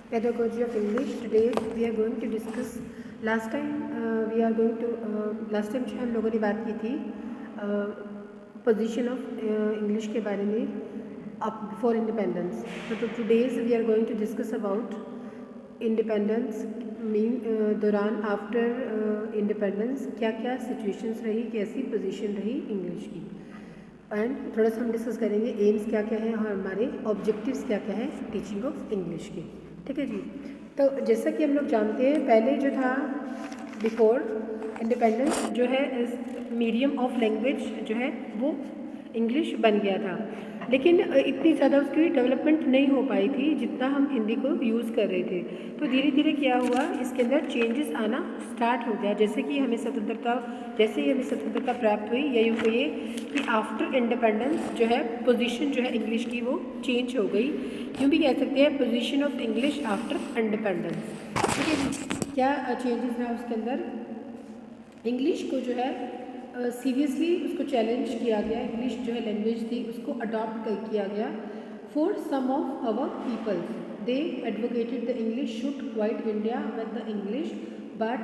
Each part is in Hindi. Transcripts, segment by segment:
Pedagogy of English. Today we are going to discuss. Last time last time जो हम लोगों ने बात की थी पोजीशन ऑफ इंग्लिश के बारे में अब बिफोर इंडिपेंडेंस. तो today's we are going to discuss about independence दौरान आफ्टर इंडिपेंडेंस क्या क्या सिचुएशंस रही, कैसी पोजीशन रही इंग्लिश की, एंड थोड़ा सा हम डिस्कस करेंगे एम्स क्या क्या है और हमारे ऑब्जेक्टिव्स क्या क्या है टीचिंग ऑफ इंग्लिश के. ठीक है जी. तो जैसा कि हम लोग जानते हैं पहले जो था बिफोर इंडिपेंडेंस जो है मीडियम ऑफ लैंग्वेज जो है वो इंग्लिश बन गया था, लेकिन इतनी ज़्यादा उसकी डेवलपमेंट नहीं हो पाई थी जितना हम हिंदी को यूज़ कर रहे थे. तो धीरे धीरे क्या हुआ, इसके अंदर चेंजेस आना स्टार्ट हो गया. जैसे ही हमें स्वतंत्रता प्राप्त हुई, या यूँ कहिए कि आफ्टर इंडिपेंडेंस जो है पोजीशन जो है इंग्लिश की वो चेंज हो गई. यूँ भी कह सकते हैं position of English after independence. ठीक है, क्या चेंजेस रहा उसके अंदर. इंग्लिश को जो है सीरियसली उसको चैलेंज किया गया. इंग्लिश जो है लैंग्वेज थी उसको अडॉप्ट किया गया. For some of our peoples they advocated the English should quit India with the English. But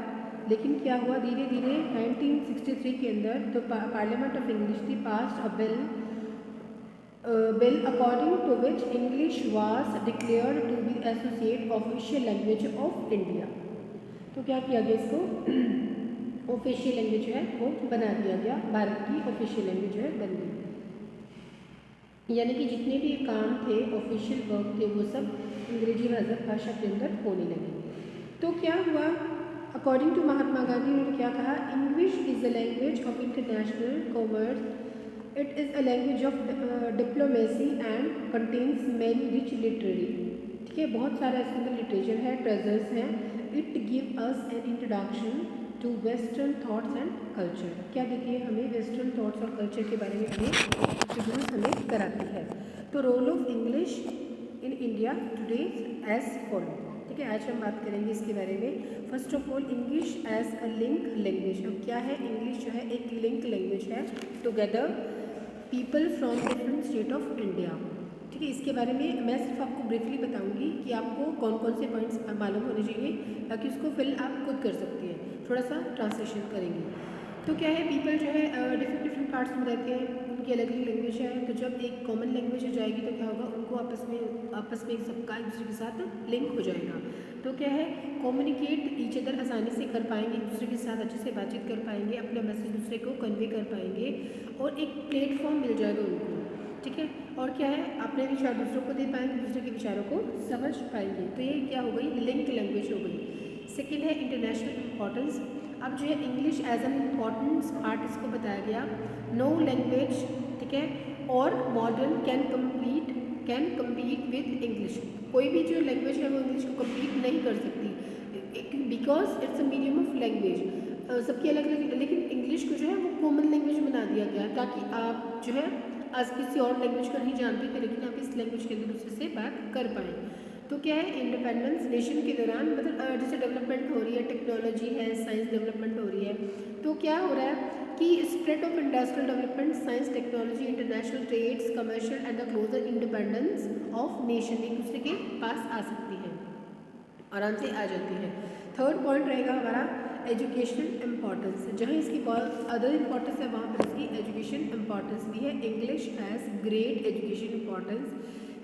लेकिन क्या हुआ, धीरे धीरे 1963 के अंदर तो पार्लियामेंट ऑफ इंग्लिश थी passed a bill according to which English was declared to be associate official language of India. तो क्या किया गया, इसको ऑफिशियल लैंग्वेज जो है वो बना दिया गया. भारत की ऑफिशियल लैंग्वेज जो है बन गई, यानी कि जितने भी काम थे ऑफिशियल वर्क थे वो सब अंग्रेजी भाषा के अंदर होने लगे. तो क्या हुआ, अकॉर्डिंग टू महात्मा गांधी ने क्या कहा, English is a language of international commerce. It is a language of diplomacy and contains many rich literary. ठीक है, बहुत सारा इसके अंदर लिटरेचर है, ट्रेजर्स हैं. It give us an introduction to western thoughts and culture. क्या देखिए, हमें वेस्टर्न थाट्स और कल्चर के बारे में हमें कराती है. तो role of English in India today as follow. ठीक है, आज हम बात करेंगे इसके बारे में. First of all English as a link language. अब क्या है, इंग्लिश जो है एक लिंक लैंग्वेज है together people from different state of India. ठीक है, इसके बारे में मैं सिर्फ आपको ब्रीफली बताऊंगी कि आपको कौन कौन से पॉइंट्स मालूम होने चाहिए, ताकि उसको फिल आप खुद कर सकते हैं. थोड़ा सा ट्रांसलेशन करेंगे. तो क्या है, पीपल जो है डिफरेंट पार्ट्स में रहते हैं, उनकी अलग अलग लैंग्वेज है. तो जब एक कॉमन लैंग्वेज हो जाएगी तो क्या होगा, उनको आपस में सबका एक दूसरे के साथ लिंक हो जाएगा. तो क्या है, कम्युनिकेट ईच अदर आसानी से कर पाएंगे, एक दूसरे के साथ अच्छे से बातचीत कर पाएंगे, अपना मैसेज दूसरे को कन्वे कर पाएंगे और एक प्लेटफॉर्म मिल जाएगा उनको. ठीक है, और क्या है, अपने विचार दूसरों को दे पाएंगे, दूसरे के विचारों को समझ पाएंगे. तो ये क्या हो गई, लिंक लैंग्वेज हो गई. सेकेंड है इंटरनेशनल इम्पॉर्टेंस. अब जो है English as an importance part इसको बताया गया. नो लैंग्वेज, ठीक है, और modern can compete with English. कोई भी जो लैंग्वेज है वो इंग्लिश को कम्पीट नहीं कर सकती, because it's a medium of language. सबकी अलग अलग, लेकिन इंग्लिश को जो है वो कॉमन लैंग्वेज बना दिया गया ताकि आप जो है आज किसी और लैंग्वेज को नहीं जानते थे, लेकिन आप इस लैंग्वेज के अंदर दूसरे से बात कर पाएँ. तो क्या है, इंडिपेंडेंस नेशन के दौरान मतलब जैसे डेवलपमेंट हो रही है, टेक्नोलॉजी है, साइंस डेवलपमेंट हो रही है, तो क्या हो रहा है कि spread of industrial development, science technology, international trades, commercial and the closer independence of nation एक दूसरे के पास आ सकती है, आराम से आ जाती है. थर्ड पॉइंट रहेगा हमारा एजुकेशनल इम्पॉर्टेंस. जहाँ इसकी बहुत अदर इम्पॉर्टेंस है वहाँ पर इसकी एजुकेशन इम्पॉर्टेंस भी है. English has great education importance,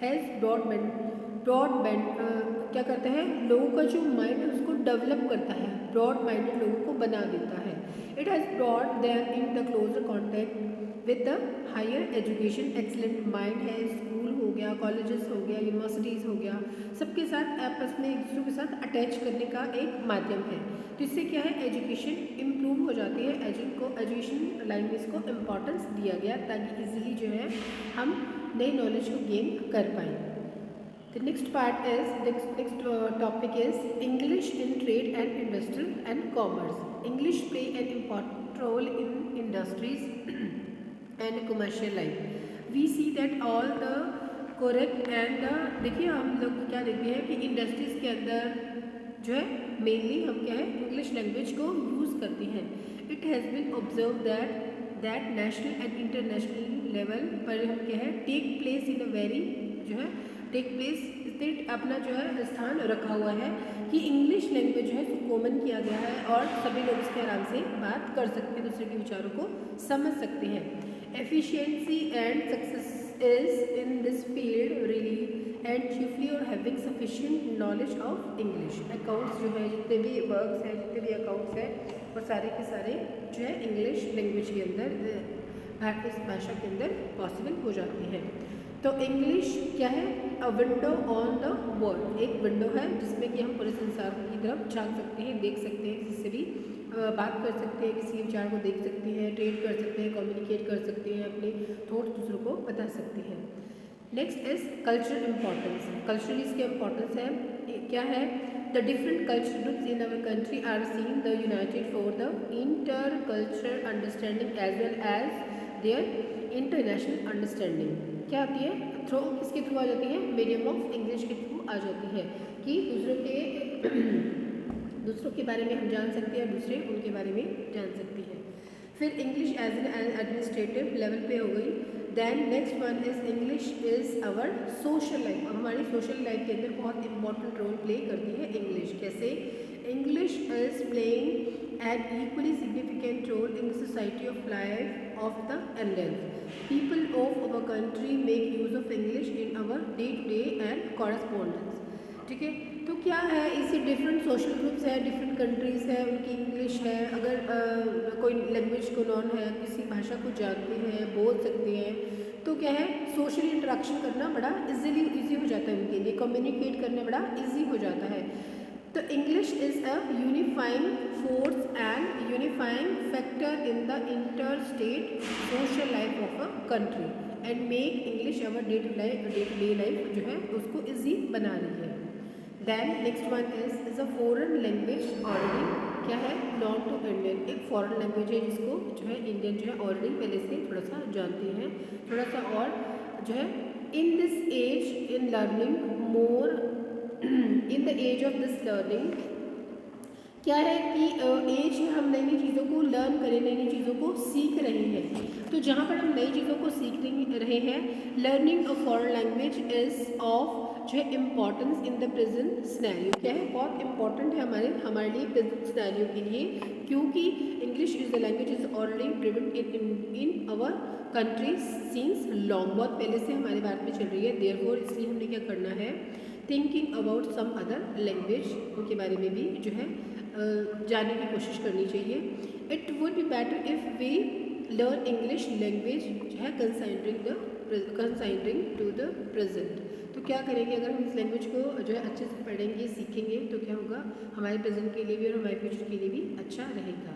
has broadband क्या करता है, लोगों का जो माइंड है उसको डेवलप करता है, ब्रॉड माइंडेड लोगों को बना देता है. It has broad them in the closer contact with the higher education. Excellent mind है, स्कूल हो गया, कॉलेजेस हो गया, यूनिवर्सिटीज़ हो गया, सबके साथ आपस में एक दूसरे के साथ अटैच करने का एक माध्यम है. तो इससे क्या है, एजुकेशन इम्प्रूव हो जाती है. एजुकेशन लैंग्वेज को इम्पॉर्टेंस दिया गया ताकि इजीली जो है हम नई नॉलेज को गेन कर पाएँ. The next topic is English in trade and industrial and commerce. English play an important role in industries and commercial life. We see that all the correct and देखिए हम लोग क्या देखते हैं कि इंडस्ट्रीज़ के अंदर जो है मेनली हम क्या है इंग्लिश लैंग्वेज को यूज़ करते हैं. It has been observe that national and international level पर हम क्या है टेक प्लेस स्थित अपना जो है स्थान रखा हुआ है कि इंग्लिश लैंग्वेज जो है उसको कॉमन किया गया है और सभी लोग इसके आराम से बात कर सकते हैं, दूसरे के विचारों को समझ सकते हैं। Efficiency and success is in this field really and chiefly और having sufficient knowledge of English. Accounts जो है, जितने भी वर्क्स हैं, जितने भी अकाउंट्स हैं, वो सारे के सारे जो है इंग्लिश लैंग्वेज के अंदर, भारतीय भाषा के अंदर पॉसिबल हो जाती है। तो इंग्लिश क्या है? अ विंडो ऑन द वर्ल्ड, एक विंडो है जिसमें कि हम पूरे संसार की तरफ झांक सकते हैं, देख सकते हैं, किसी से भी बात कर सकते हैं, किसी विचार को देख सकते हैं, ट्रेड कर सकते हैं, कम्युनिकेट कर सकते हैं, अपने थॉट्स दूसरों को बता सकते हैं। Next is cultural importance. Culturally इसके इम्पोर्टेंस है क्या है? The different culture groups in our country are seen the united for the intercultural understanding as well as their international understanding. क्या आती है? थ्रू किसके थ्रू आ जाती है? मीडियम ऑफ इंग्लिश के थ्रू आ जाती है कि दूसरों के बारे में हम जान सकते हैं, दूसरे उनके बारे में जान सकते हैं। फिर English as an administrative level पे हो गई। Then next one is English is our social life. हमारी सोशल लाइफ के अंदर बहुत इंपॉर्टेंट रोल प्ले करती है इंग्लिश। कैसे? English is playing an equally significant role in the society of life of the Indians. People of our country make use of English in our day to day and correspondence. ठीक है, तो क्या है, इसी डिफरेंट सोशल ग्रुप्स है, डिफरेंट कंट्रीज़ है, उनकी इंग्लिश है। अगर कोई लैंग्वेज को नॉन है, किसी भाषा को जानते हैं, बोल सकते हैं, तो क्या है, सोशल इंटरेक्शन करना बड़ा ईजी हो जाता है उनके लिए, कम्युनिकेट करना बड़ा ईजी हो जाता है। तो English is a unifying force and unifying factor in the interstate social life of a country and make English our day to day life जो है उसको ईजी बना रही है। Then next one is a foreign language already क्या है? नॉन टू इंडियन, एक फॉरेन लैंग्वेज है जिसको जो है इंडियन जो है ऑलरेडी पहले से थोड़ा सा जानते हैं, थोड़ा सा और जो है in this age in learning more in the age of this learning क्या है कि एज हम नई नई चीज़ों को लर्न करें, नई नई चीज़ों को सीख रहे हैं। तो जहाँ पर हम नई चीज़ों को सीख रहे हैं, learning a foreign language is of जो है importance in the present scenario. क्या है? बहुत इंपॉर्टेंट है हमारे लिए प्रेजेंट सिनेरियो के लिए, क्योंकि English is the language is already prevent in our country since long, बहुत पहले से हमारे भारत में चल रही है। देयरफॉर इसलिए हमने क्या करना है? Thinking about some other language, उनके बारे में भी जो है जानने की कोशिश करनी चाहिए। It would be better if we learn English language जो है कंसाइडरिंग टू द प्रेजेंट। तो क्या करेंगे? अगर हम इस लैंग्वेज को जो है अच्छे से पढ़ेंगे, सीखेंगे, तो क्या होगा? हमारे प्रेजेंट के लिए भी और हमारे फ्यूचर के लिए भी अच्छा रहेगा।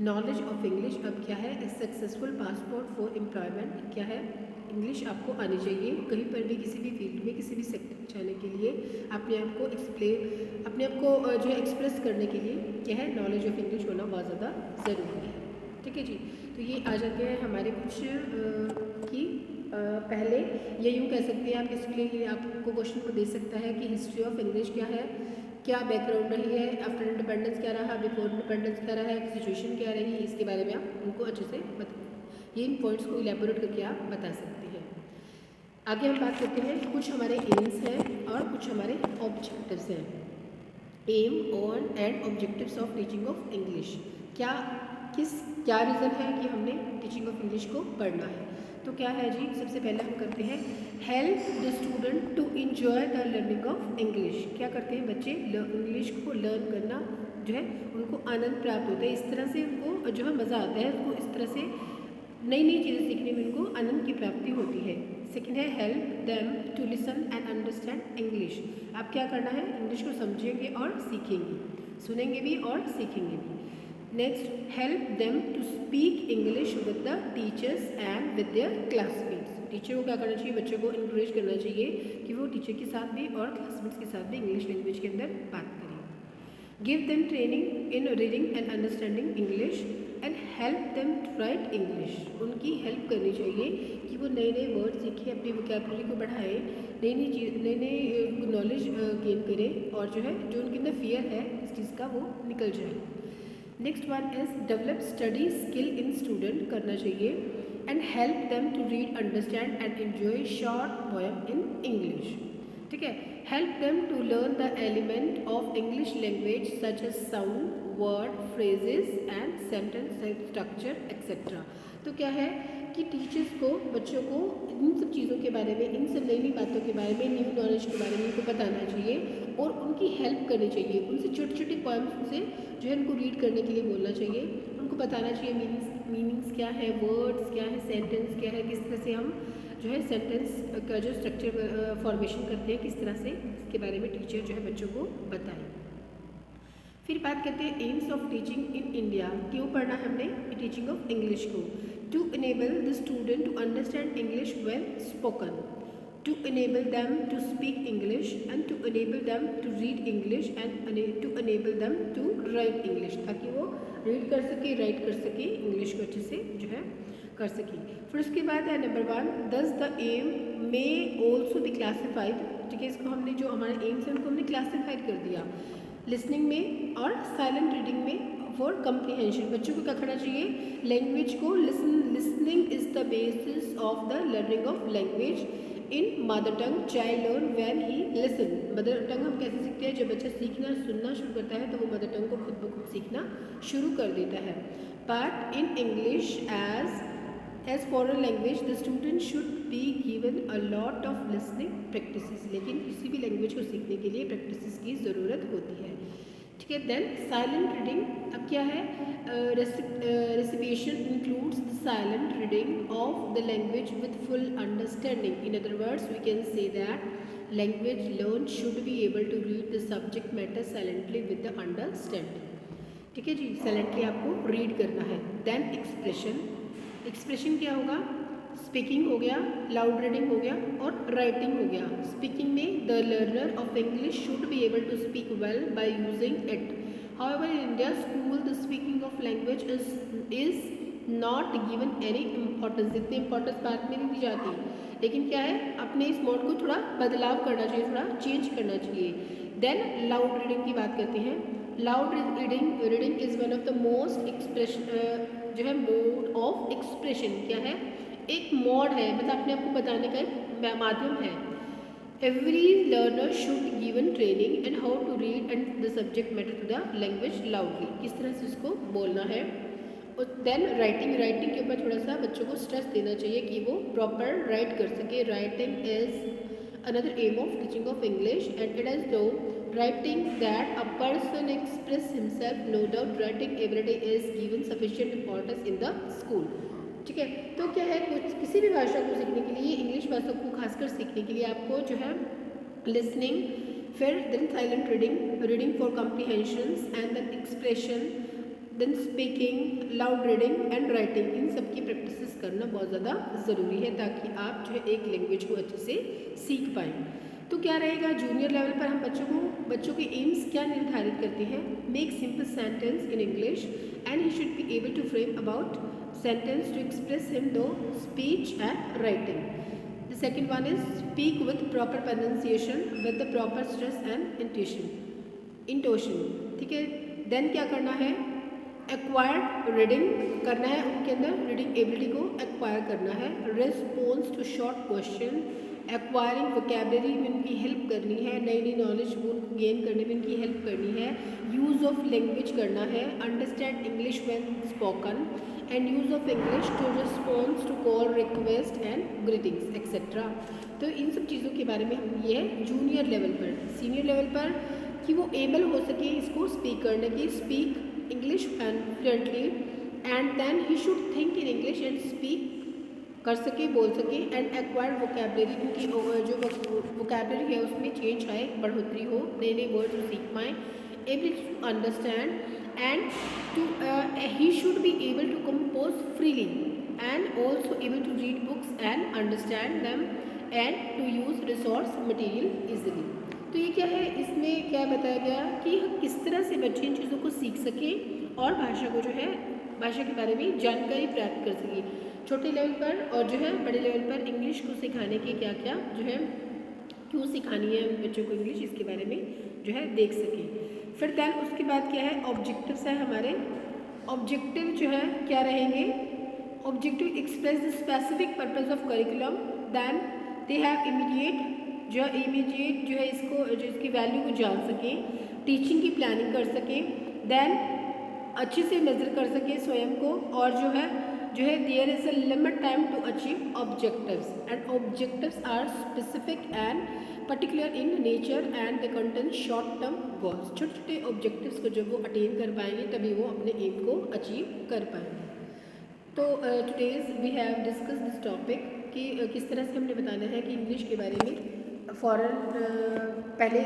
नॉलेज ऑफ इंग्लिश अब क्या है? ए सक्सेसफुल पासपोर्ट फॉर एम्प्लॉयमेंट। क्या है? इंग्लिश आपको आनी चाहिए, कहीं पर भी किसी भी फील्ड में किसी भी सेक्टर में जाने के लिए, अपने आप को जो है एक्सप्रेस करने के लिए क्या है? नॉलेज ऑफ इंग्लिश होना बहुत ज़्यादा ज़रूरी है। ठीक है जी, तो ये आ जाते हैं हमारे कुछ की पहले ये यूँ कह सकते हैं आप, इसके लिए आपको क्वेश्चन को दे सकता है कि हिस्ट्री ऑफ इंग्लिश क्या है, क्या बैकग्राउंड रही है, आफ्टर इंडिपेंडेंस क्या रहा, बिफोर इंडिपेंडेंस क्या रहा है, सिचुएशन क्या रही, इसके बारे में आप उनको अच्छे से बता, ये इन पॉइंट्स को इलेबोरेट करके आप बता सकते हैं। आगे हम बात करते हैं, कुछ हमारे एम्स हैं और कुछ हमारे ऑब्जेक्टिव्स हैं। Aim on and objectives of teaching of English. क्या रीज़न है कि हमने टीचिंग ऑफ इंग्लिश को पढ़ना है? तो क्या है जी? सबसे पहले हम करते हैं help the student to enjoy the learning of English. क्या करते हैं बच्चे? इंग्लिश को लर्न करना जो है उनको आनंद प्राप्त होता है, इस तरह से उनको जो है मज़ा आता है, उनको इस तरह से नई नई चीज़ें सीखने में उनको आनंद की प्राप्ति होती है। सेकेंड है help them to listen and understand English. आप क्या करना है? इंग्लिश को समझेंगे और सीखेंगे, सुनेंगे भी और सीखेंगे भी। Next, help them to speak English with the teachers and with their classmates. Teacher को क्या करना चाहिए? बच्चों को इनकरेज करना चाहिए कि वो टीचर के साथ भी और क्लासमेट्स के साथ भी इंग्लिश लैंग्वेज के अंदर बात करें। Give them training in reading and understanding English and help them to write English. उनकी हेल्प करनी चाहिए कि वो नए नए वर्ड सीखें, अपनी वोकैबुलरी को बढ़ाएं, नई नई नॉलेज गेन करें और जो है जो उनके अंदर फियर है इस चीज़ का वो निकल जाए। Next one is develop study skill in student करना चाहिए and help them to read, understand and enjoy short poem in English. ठीक है। Help them to learn the element of English language such as sound, word, phrases and sentence structure etcetera. तो क्या है कि टीचर्स को बच्चों को इन सब चीज़ों के बारे में, इन सब नई नई बातों के बारे में, न्यू नॉलेज के बारे में इनको बताना चाहिए और उनकी हेल्प करनी चाहिए। उनसे छोटे छोटे पॉइंट्स से जो है उनको रीड करने के लिए बोलना चाहिए, उनको बताना चाहिए मीनिंग्स क्या है, वर्ड्स क्या है, सेंटेंस क्या है, किस तरह से हम जो है सेंटेंस का जो स्ट्रक्चर फॉर्मेशन करते हैं किस तरह से, इसके बारे में टीचर जो है बच्चों को बताएं। फिर बात करते हैं aims of teaching in India. क्यों पढ़ना है हमने टीचिंग ऑफ इंग्लिश को? To enable the student to understand English well spoken, to enable them to speak English and to enable them to read English and to enable them to write English, ताकि वो रीड कर सके, राइट कर सके, इंग्लिश को अच्छे से जो है कर सके। फिर उसके बाद है number 1, thus the aim may also be classified. ठीक है, इसको हमने जो हमारे एम्स है उनको हमने क्लासिफाइड कर दिया, लिसनिंग में और साइलेंट रीडिंग में फॉर कम्प्रीहेंशन। बच्चों को क्या करना चाहिए? लैंग्वेज को listening is the basis of the learning of language in mother tongue. Child learn when he listen. Mother tongue हम कैसे सीखते हैं? जब बच्चा सीखना सुनना शुरू करता है तो वो मदर टंग को खुद ब खुद सीखना शुरू कर देता है। But in English as foreign language the student should be given a lot of listening practices. लेकिन किसी भी लैंग्वेज को सीखने के लिए प्रैक्टिसेस की ज़रूरत होती है। ठीक है, देन साइलेंट रीडिंग। अब क्या है? Reception includes the silent reading of the language with full understanding. In other words we can say that language learn should be able to read the subject matter silently with the understanding. ठीक है जी, साइलेंटली आपको रीड करना है। Then expression. एक्सप्रेशन क्या होगा? स्पीकिंग हो गया, लाउड रीडिंग हो गया और राइटिंग हो गया। स्पीकिंग में the learner of English should be able to speak well by using it. However in India school the speaking of language is not given any importance. इतनी इम्पोर्टेंस बात में नहीं दी जाती, लेकिन क्या है अपने इस मोड को थोड़ा बदलाव करना चाहिए, थोड़ा चेंज करना चाहिए। देन लाउड रीडिंग की बात करते हैं। Loud reading is one of the most expression जो है मोड ऑफ एक्सप्रेशन। क्या है? एक मोड है, मतलब अपने आप को बताने का एक माध्यम है। Every learner should given training and how to read and the subject matter to the language loudly, किस तरह से उसको बोलना है। और देन राइटिंग के ऊपर थोड़ा सा बच्चों को स्ट्रेस देना चाहिए कि वो प्रॉपर राइट कर सके। Writing is another aim of teaching of English and it is though writing that a person express himself. No doubt writing every day is given sufficient importance in the school. ठीक है, तो क्या है कुछ किसी भी भाषा को सीखने के लिए, इंग्लिश भाषा को खासकर सीखने के लिए आपको जो है लिसनिंग, फिर then silent reading for comprehensions and then expression, then speaking, loud reading and writing, इन सब की प्रैक्टिस करना बहुत ज़्यादा ज़रूरी है ताकि आप जो है एक लैंग्वेज को अच्छे से सीख पाएँ। तो क्या रहेगा? जूनियर लेवल पर हम बच्चों के एम्स क्या निर्धारित करते हैं? Make simple sentence in English and he should be able to frame about sentence to express him through speech and writing. The second one is speak with proper pronunciation with the proper stress and intonation. ठीक है, देन क्या करना है? एक्वायर्ड रीडिंग करना है, उनके अंदर रीडिंग एबिलिटी को एक्वायर करना है। Response to short question, acquiring vocabulary में उनकी हेल्प करनी है, नई नई नॉलेज को उनको गेन करने में उनकी हेल्प करनी है। यूज़ ऑफ लैंग्वेज करना है, understand English when spoken and use of English to response to call, request and greetings etcetera. तो इन सब चीज़ों के बारे में हम ये है जूनियर लेवल पर। सीनियर लेवल पर कि वो एबल हो सके इसको स्पीक करने की, speak English fluently and then he should think in English and speak कर सके, बोल सके एंड एक्वायर्ड वोकेबलरी, उनकी जो वोकेबलरी है उसमें चेंज आए, बढ़ोतरी हो, नए नए वर्ड सीख पाएँ, able to understand and to he should be able to compose freely and also able to read books and understand them and to use resource material easily. तो ये क्या है, इसमें क्या बताया गया कि किस तरह से बच्चे इन चीज़ों को सीख सकें और भाषा को जो है भाषा के बारे में जानकारी प्राप्त कर सकें। छोटे लेवल पर और जो है बड़े लेवल पर इंग्लिश को सिखाने के क्या क्या जो है क्यों सिखानी है बच्चों को इंग्लिश, इसके बारे में जो है देख सकें। फिर देन उसके बाद क्या है? ऑब्जेक्टिव्स है हमारे। ऑब्जेक्टिव जो है क्या रहेंगे? Objective express the specific purpose of curriculum, then they have immediate जो है इमीडिएट जो है इसको जो इसकी वैल्यू को जान सकें, टीचिंग की प्लानिंग कर सकें, देन अच्छे से मेज़र कर सकें स्वयं को, और जो है there is a limit time to achieve objectives, and objectives are specific and particular in nature and the content short term goals. छोटे छोटे ऑब्जेक्टिव्स को जब वो अटेन कर पाएंगे तभी वो अपने एम को अचीव कर पाएंगे। तो today's we have discuss this topic कि किस तरह से हमने बताना है कि इंग्लिश के बारे में फॉरेन पहले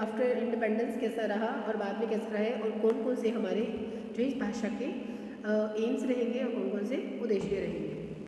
आफ्टर इंडिपेंडेंस कैसा रहा और बाद में कैसा रहा है, और कौन कौन से हमारे जो इस भाषा के एम्स रहेंगे और कौन कौन से उद्देश्य रहेंगे।